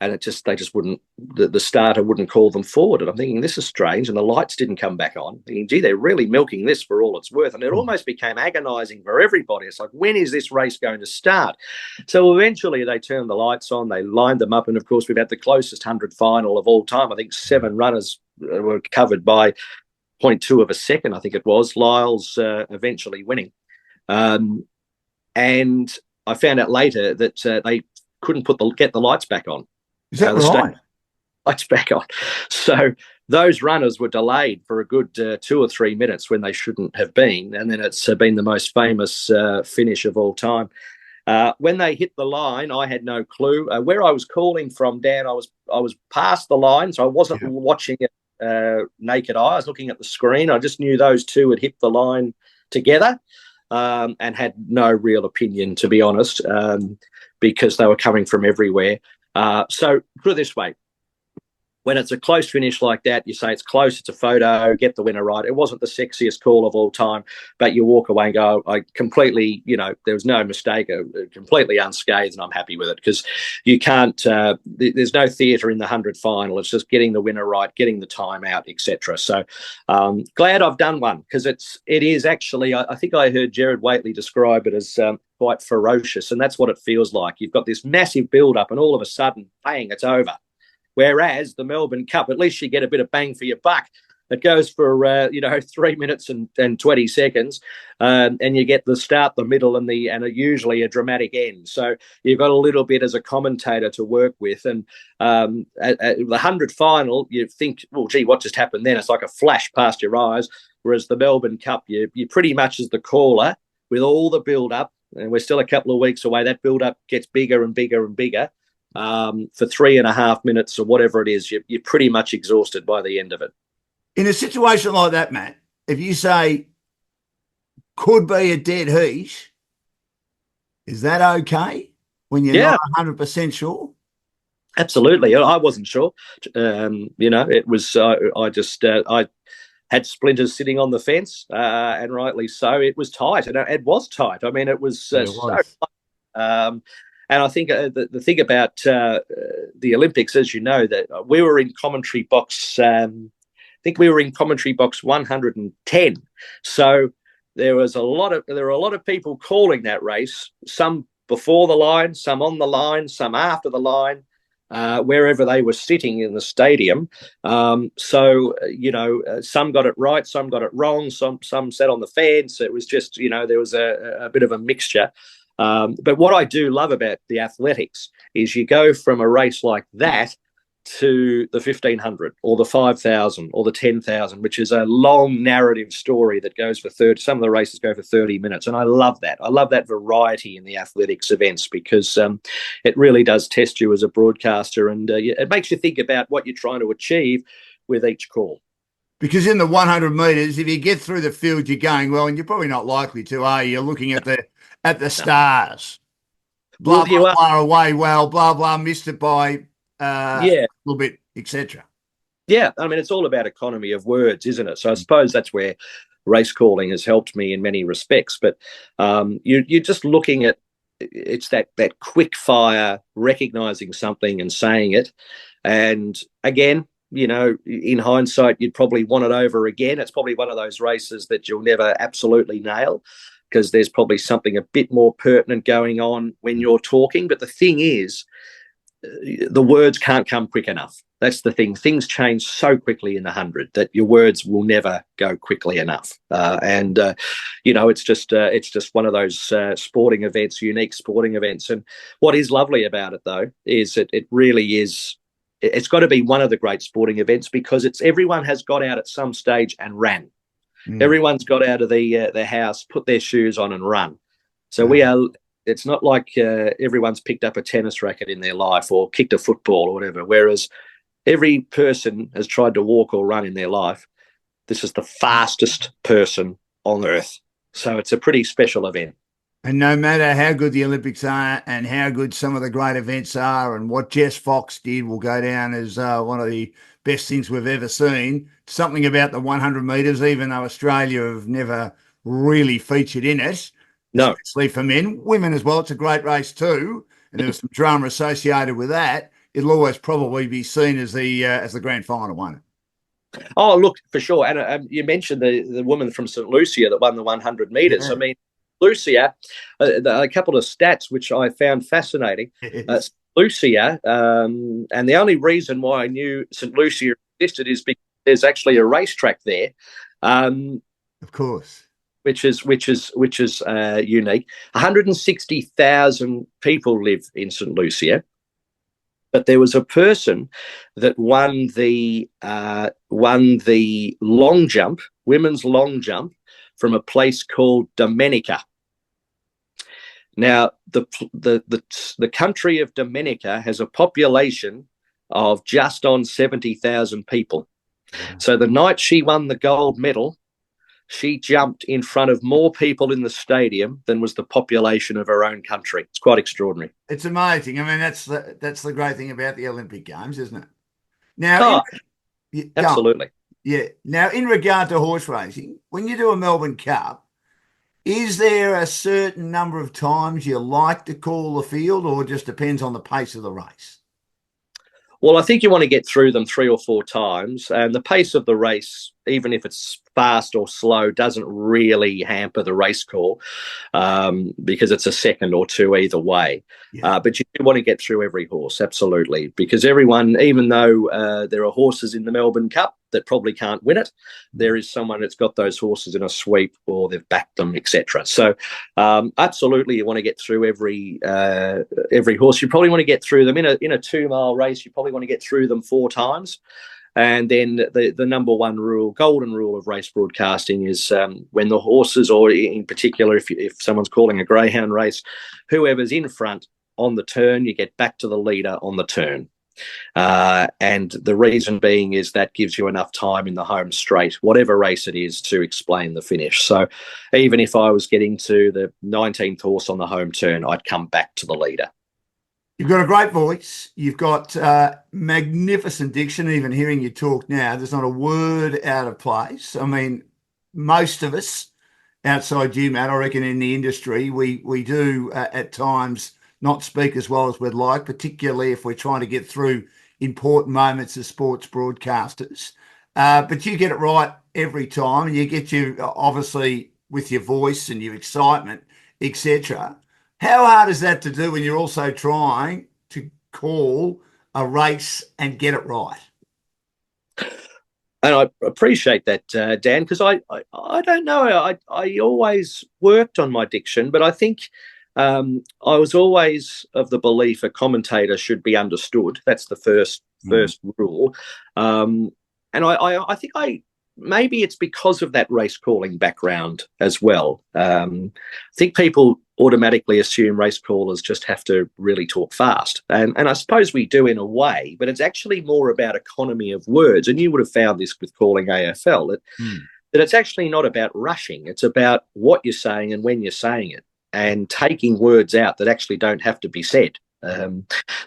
and they just wouldn't, the starter wouldn't call them forward. And I'm thinking, this is strange. And the lights didn't come back on. Thinking, gee, they're really milking this for all it's worth. And it almost became agonizing for everybody. It's like, when is this race going to start? So eventually they turned the lights on, they lined them up. And of course, we've had the closest 100 final of all time. I think 7 runners were covered by 0.2 of a second, I think it was. Lyle's eventually winning. And I found out later that they couldn't get the lights back on. Is that right? Lights back on. So those runners were delayed for a good 2 or 3 minutes when they shouldn't have been. And then it's been the most famous finish of all time. When they hit the line, I had no clue. Where I was calling from, Dan, I was past the line, so I wasn't watching it naked eye. I was looking at the screen. I just knew those two had hit the line together, and had no real opinion, to be honest, because they were coming from everywhere. So put it this way, when it's a close finish like that, you say it's close, it's a photo, get the winner right. It wasn't the sexiest call of all time, but you walk away and go, I completely, there was no mistake, completely unscathed, and I'm happy with it, because you can't, there's no theatre in the 100 final. It's just getting the winner right, getting the time out, etc. So glad I've done one, because it is actually, I think I heard Gerard Whateley describe it as quite ferocious, and that's what it feels like. You've got this massive build-up, and all of a sudden, bang, it's over. Whereas the Melbourne Cup, at least you get a bit of bang for your buck. It goes for 3 minutes and 20 seconds, and you get the start, the middle, and usually a dramatic end. So you've got a little bit as a commentator to work with. And at the 100 final, you think, well, gee, what just happened then? It's like a flash past your eyes. Whereas the Melbourne Cup, you pretty much as the caller with all the build up, and we're still a couple of weeks away. That build up gets bigger and bigger and bigger. For 3.5 minutes or whatever it is, you're pretty much exhausted by the end of it. In a situation like that, Matt, if you say could be a dead heat, is that okay when you're not 100% sure? Absolutely. I wasn't sure. It was, I had splinters sitting on the fence, and rightly so. It was tight, and it was tight. I mean, it was so tight. And I think the thing about the Olympics, as you know, that we were in commentary box. I think we were in commentary box 110. So there were a lot of people calling that race. Some before the line, some on the line, some after the line. wherever they were sitting in the stadium. So, some got it right, some got it wrong, some sat on the fence. It was just, there was a bit of a mixture. But what I do love about the athletics is you go from a race like that to the 1,500 or the 5,000 or the 10,000, which is a long narrative story that goes for 30. Some of the races go for 30 minutes. And I love that. I love that variety in the athletics events because it really does test you as a broadcaster, and it makes you think about what you're trying to achieve with each call. Because in the 100 metres, if you get through the field, you're going well, and you're probably not likely to, are you? You're looking at the stars. Blah, blah, blah, away well, blah, blah, missed it by a little bit, etc. Yeah, I mean, it's all about economy of words, isn't it? So I suppose that's where race calling has helped me in many respects. But you're just looking at it's that quick fire, recognising something and saying it. And again, in hindsight, you'd probably want it over again. It's probably one of those races that you'll never absolutely nail because there's probably something a bit more pertinent going on when you're talking. But the thing is, the words can't come quick enough. That's the thing. Things change so quickly in the 100 that your words will never go quickly enough. It's just one of those sporting events, unique sporting events. And what is lovely about it, though, is it really is. It's got to be one of the great sporting events because everyone has got out at some stage and ran. Everyone's got out of their house, put their shoes on and run. So we are. It's not like everyone's picked up a tennis racket in their life or kicked a football or whatever, whereas every person has tried to walk or run in their life. This is the fastest person on earth. So it's a pretty special event. And no matter how good the Olympics are and how good some of the great events are and what Jess Fox did will go down as one of the best things we've ever seen, something about the 100 metres, even though Australia have never really featured in it, no, especially for men, women as well. It's a great race too, and there was some drama associated with that. It'll always probably be seen as the grand final, won't it? Oh, look, for sure. And you mentioned the woman from St. Lucia that won the 100 metres. Yeah. I mean, Lucia, a couple of stats which I found fascinating. Lucia, and the only reason why I knew St. Lucia existed is because there's actually a racetrack there. Of course. Which is unique. 160,000 people live in St. Lucia, but there was a person that won the long jump, women's long jump, from a place called Dominica. Now, the country of Dominica has a population of just on 70,000 people. Yeah. So the night she won the gold medal, she jumped in front of more people in the stadium than was the population of her own country. It's quite extraordinary. It's amazing. I mean, that's the great thing about the Olympic Games, isn't it? Now, absolutely. Yeah. Now, in regard to horse racing, when you do a Melbourne Cup, is there a certain number of times you like to call the field, or just depends on the pace of the race? Well, I think you want to get through them 3 or 4 times, and the pace of the race, even if it's fast or slow, doesn't really hamper the race call because it's a second or two either way. Yeah. But you do want to get through every horse, absolutely, because everyone, even though there are horses in the Melbourne Cup that probably can't win it, there is someone that's got those horses in a sweep or they've backed them, etc. So absolutely, you want to get through every horse. You probably want to get through them in a 2-mile race. You probably want to get through them 4 times. And then the number one rule, golden rule of race broadcasting is when the horses, or in particular, if someone's calling a greyhound race, whoever's in front on the turn, you get back to the leader on the turn. And the reason being is that gives you enough time in the home straight, whatever race it is, to explain the finish. So even if I was getting to the 19th horse on the home turn, I'd come back to the leader. You've got a great voice. You've got magnificent diction. Even hearing you talk now, there's not a word out of place. I mean, most of us outside you, Matt, I reckon in the industry, we do at times not speak as well as we'd like, particularly if we're trying to get through important moments as sports broadcasters. But you get it right every time, and you get you, obviously, with your voice and your excitement, etc. How hard is that to do when you're also trying to call a race and get it right. And I appreciate that, Dan, because I don't know. I always worked on my diction, but I think I was always of the belief a commentator should be understood. That's the first rule. And I think maybe it's because of that race calling background as well. I think people automatically assume race callers just have to really talk fast. And I suppose we do in a way, but it's actually more about economy of words. And you would have found this with calling AFL, that it's actually not about rushing. It's about what you're saying and when you're saying it, and taking words out that actually don't have to be said.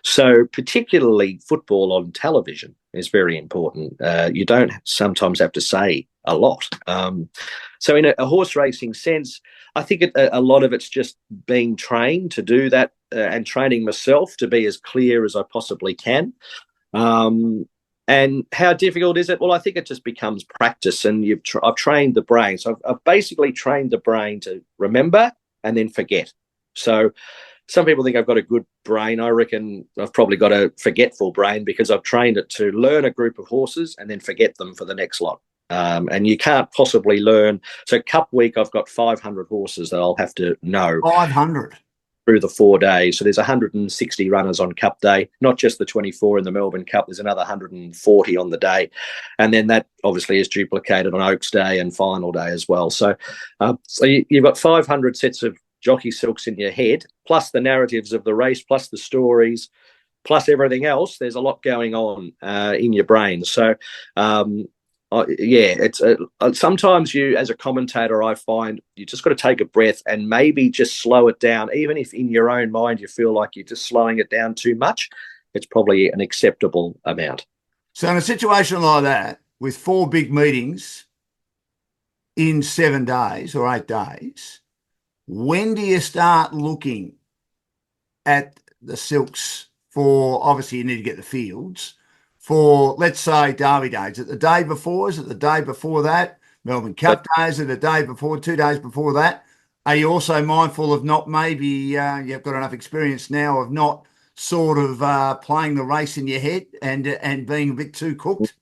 So particularly football on television is very important. You don't sometimes have to say a lot. So in a horse racing sense, I think a lot of it's just being trained to do that and training myself to be as clear as I possibly can. And how difficult is it? Well, I think it just becomes practice, and I've trained the brain. So I've basically trained the brain to remember and then forget. So some people think I've got a good brain. I reckon I've probably got a forgetful brain because I've trained it to learn a group of horses and then forget them for the next lot. And you can't possibly learn. So Cup week, I've got 500 horses that I'll have to know. 500? Through the 4 days. So there's 160 runners on Cup day, not just the 24 in the Melbourne Cup. There's another 140 on the day. And then that obviously is duplicated on Oaks Day and final day as well. So, you've got 500 sets of jockey silks in your head, plus the narratives of the race, plus the stories, plus everything else. There's a lot going on in your brain. So, it's sometimes you, as a commentator, I find you just got to take a breath and maybe just slow it down. Even if in your own mind you feel like you're just slowing it down too much, it's probably an acceptable amount. So in a situation like that, with 4 big meetings in 7 days or 8 days, when do you start looking at the silks for, obviously you need to get the fields, for, let's say, Derby Day? Is it the day before? Is it the day before that? Melbourne Cup Day? Is it the day before, 2 days before that? Are you also mindful of not maybe, you've got enough experience now of not sort of playing the race in your head and being a bit too cooked?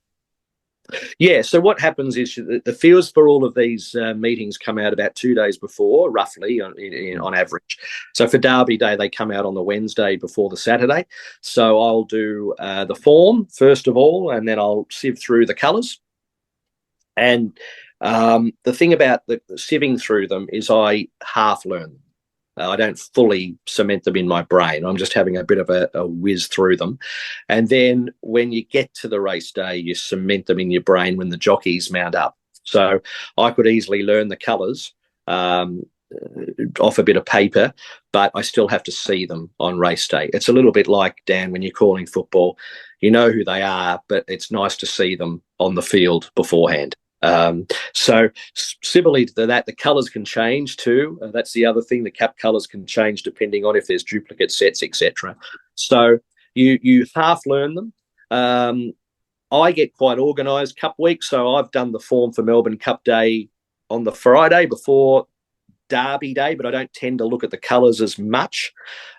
Yeah, so what happens is the fields for all of these meetings come out about 2 days before, roughly, on average. So for Derby Day, they come out on the Wednesday before the Saturday. So I'll do the form, first of all, and then I'll sieve through the colours. And the thing about the sieving through them is I half learn them. I don't fully cement them in my brain. I'm just having a bit of a whiz through them. And then when you get to the race day, you cement them in your brain when the jockeys mount up. So I could easily learn the colours off a bit of paper, but I still have to see them on race day. It's a little bit like, Dan, when you're calling football, you know who they are, but it's nice to see them on the field beforehand. So similarly to that, the colours can change too. That's the other thing. The cap colours can change depending on if there's duplicate sets, etc. So you half learn them. I get quite organised Cup week, so I've done the form for Melbourne Cup Day on the Friday before Derby Day, but I don't tend to look at the colours as much.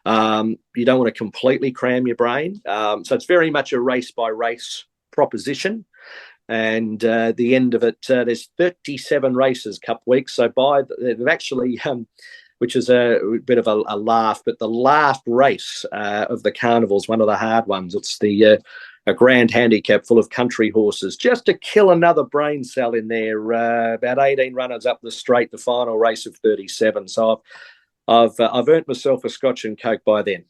You don't want to completely cram your brain. So it's very much a race by race proposition. And the end of it, there's 37 races Cup week. So they've actually, which is a bit of a laugh, but the last race of the carnival is one of the hard ones. It's a grand handicap full of country horses, just to kill another brain cell in there. About 18 runners up the straight, the final race of 37. So I've earned myself a Scotch and Coke by then.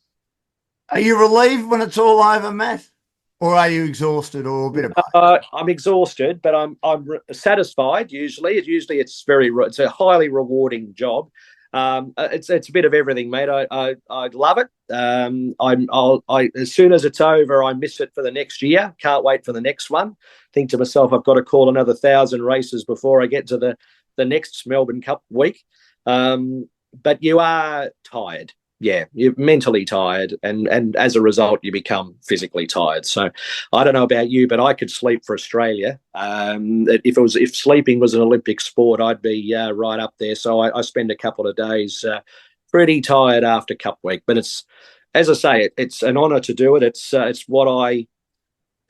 Are you relieved when it's all over, Matt? Or are you exhausted, or a bit of both? I'm exhausted, but I'm satisfied. Usually, it's a highly rewarding job. It's a bit of everything, mate. I love it. As soon as it's over, I miss it for the next year. Can't wait for the next one. Think to myself, I've got to call another 1,000 races before I get to the next Melbourne Cup week. But you are tired. Yeah, you're mentally tired, and as a result, you become physically tired. So I don't know about you, but I could sleep for Australia. If sleeping was an Olympic sport, I'd be right up there. So I spend a couple of days pretty tired after Cup week, but as I say, it's an honour to do it. It's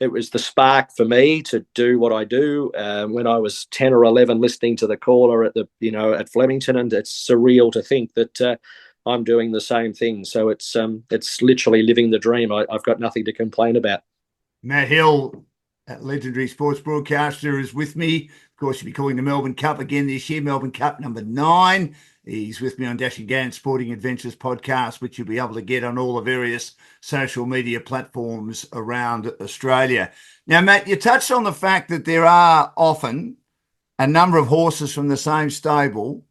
it was the spark for me to do what I do. When I was 10 or 11, listening to the caller at Flemington, and it's surreal to think that I'm doing the same thing. So it's literally living the dream. I've got nothing to complain about. Matt Hill, legendary sports broadcaster, is with me. Of course, you'll be calling the Melbourne Cup again this year, Melbourne Cup number 9. He's with me on Dashing Gans Sporting Adventures podcast, which you'll be able to get on all the various social media platforms around Australia. Now, Matt, you touched on the fact that there are often a number of horses from the same stable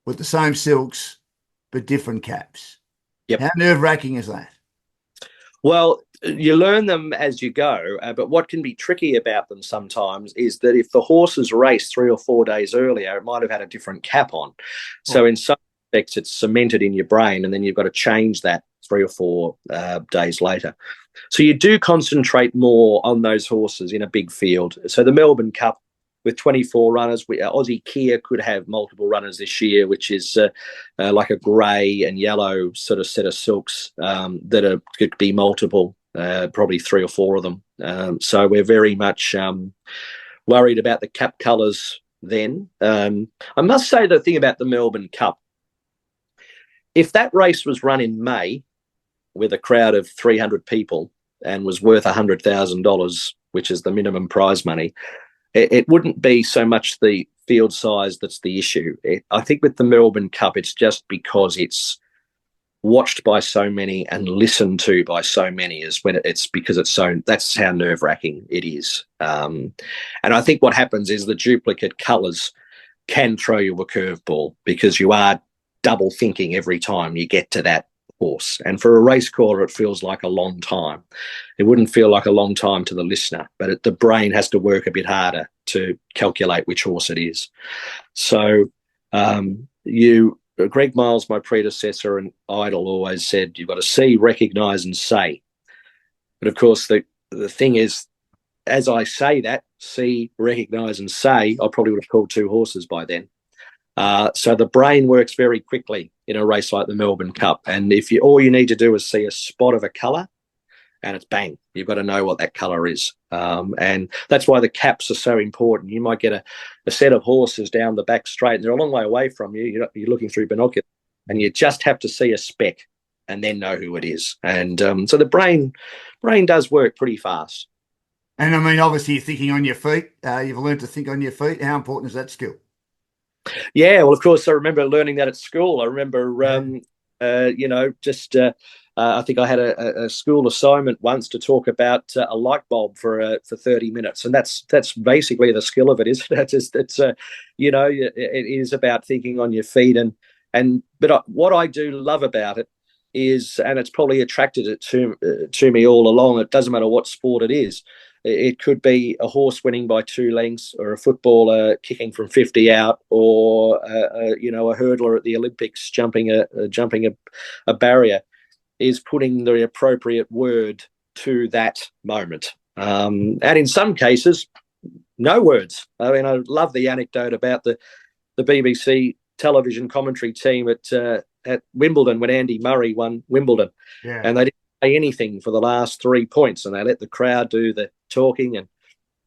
with the same silks, but different caps. Yep. How nerve-wracking is that? Well, you learn them as you go, but what can be tricky about them sometimes is that if the horses race 3 or 4 days earlier, it might have had a different cap on. So in some respects, it's cemented in your brain, and then you've got to change that 3 or 4 days later. So you do concentrate more on those horses in a big field. So the Melbourne Cup, with 24 runners, Aussie Kia could have multiple runners this year, which is like a grey and yellow sort of set of silks that could be multiple, probably 3 or 4 of them. So we're very much worried about the cap colours then. I must say the thing about the Melbourne Cup, if that race was run in May with a crowd of 300 people and was worth $100,000, which is the minimum prize money, it wouldn't be so much the field size that's the issue. I think with the Melbourne Cup, it's just because it's watched by so many and listened to by so many that's how nerve-wracking it is. And I think what happens is the duplicate colours can throw you a curveball because you are double thinking every time you get to that horse. And for a race caller, it feels like a long time. It wouldn't feel like a long time to the listener, but the brain has to work a bit harder to calculate which horse it is. So Greg Miles, my predecessor and idol, always said, you've got to see, recognise and say. But of course, the thing is, as I say that, see, recognise and say, I probably would have called 2 horses by then. So the brain works very quickly in a race like the Melbourne Cup. And if all you need to do is see a spot of a colour and it's bang, you've got to know what that colour is. And that's why the caps are so important. You might get a set of horses down the back straight and they're a long way away from you. You're looking through binoculars and you just have to see a speck and then know who it is. And so the brain does work pretty fast. And I mean, obviously you're thinking on your feet. You've learned to think on your feet. How important is that skill? Yeah, well, of course, I remember learning that at school. I remember, I think I had a school assignment once to talk about a light bulb for 30 minutes, and that's basically the skill of it, isn't it? It is about thinking on your feet, but what I do love about it is, and it's probably attracted it to me all along. It doesn't matter what sport it is. It could be a horse winning by 2 lengths, or a footballer kicking from 50 out, or a hurdler at the Olympics jumping a barrier. Is putting the appropriate word to that moment, and in some cases, no words. I mean, I love the anecdote about the BBC television commentary team at Wimbledon when Andy Murray won Wimbledon, and they didn't say anything for the last 3 points, and they let the crowd do the talking, and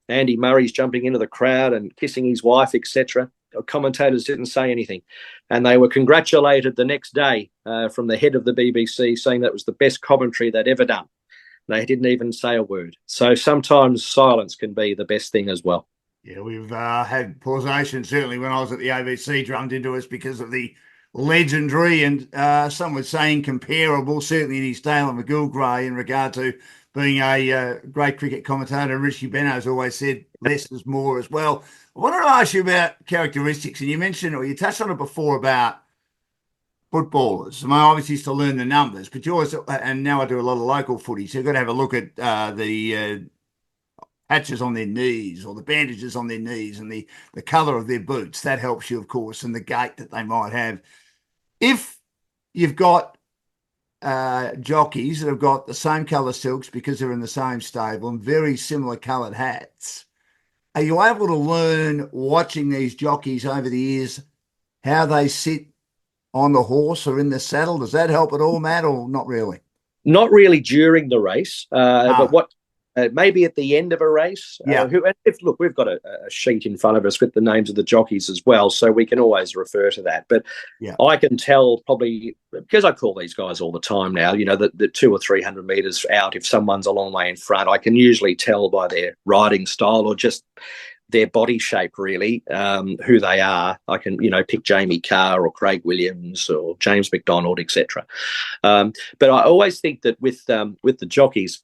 Andy Murray's jumping into the crowd and kissing his wife, etc. Commentators didn't say anything, and they were congratulated the next day from the head of the BBC, saying that was the best commentary they'd ever done. They didn't even say a word. So sometimes silence can be the best thing as well. Yeah, we've had pausation, certainly when I was at the ABC, drummed into us because of the legendary and some would say incomparable, certainly in his Dale McGilvray, in regard to being a great cricket commentator. Richie Benno's always said less is more as well. I wanted to ask you about characteristics, and you mentioned, or you touched on it before, about footballers. I mean, obviously it's to learn the numbers, but you always, and now I do a lot of local footy, so you've got to have a look at the patches on their knees or the bandages on their knees and the colour of their boots. That helps you, of course, and the gait that they might have. If you've got jockeys that have got the same colour silks because they're in the same stable and very similar coloured hats, are you able to learn, watching these jockeys over the years, how they sit on the horse or in the saddle? Does that help at all, Matt, or not really? Not really during the race, but what maybe at the end of a race. Look, we've got a sheet in front of us with the names of the jockeys as well, so we can always refer to that. But I can tell probably, because I call these guys all the time now, you know, the 200 or 300 metres out, if someone's a long way in front, I can usually tell by their riding style or just their body shape, really, who they are. I can, you know, pick Jamie Carr or Craig Williams or James McDonald, etc. But I always think that with the jockeys,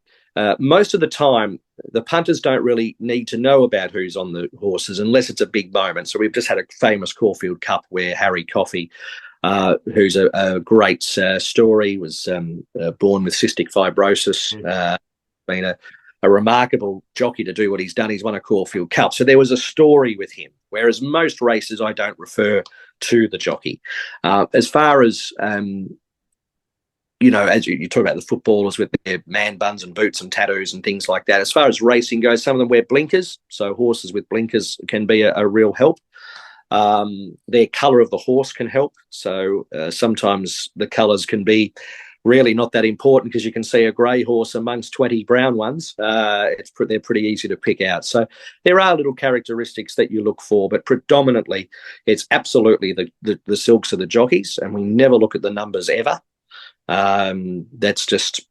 most of the time, the punters don't really need to know about who's on the horses unless it's a big moment. So we've just had a famous Caulfield Cup where Harry Coffey, who's a great story, was born with cystic fibrosis, been a remarkable jockey to do what he's done. He's won a Caulfield Cup. So there was a story with him, whereas most races I don't refer to the jockey. As far as, you know, as you talk about the footballers with their man buns and boots and tattoos and things like that, as far as racing goes, some of them wear blinkers. So horses with blinkers can be a real help. Their colour of the horse can help. So sometimes the colours can be really not that important because you can see a grey horse amongst 20 brown ones. They're pretty easy to pick out. So there are little characteristics that you look for, but predominantly it's absolutely the silks of the jockeys, and we never look at the numbers ever. They're just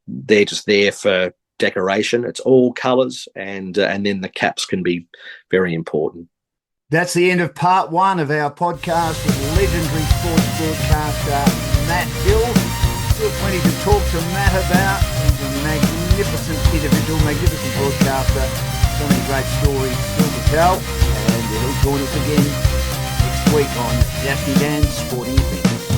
there for decoration. It's all colours, and then the caps can be very important. That's the end of part one of our podcast with legendary sports broadcaster Matt Hill. Still plenty to talk to Matt about. He's a magnificent individual, magnificent broadcaster. So many great stories still to tell. And he'll join us again next week on Dash and Dan's Sporting Events.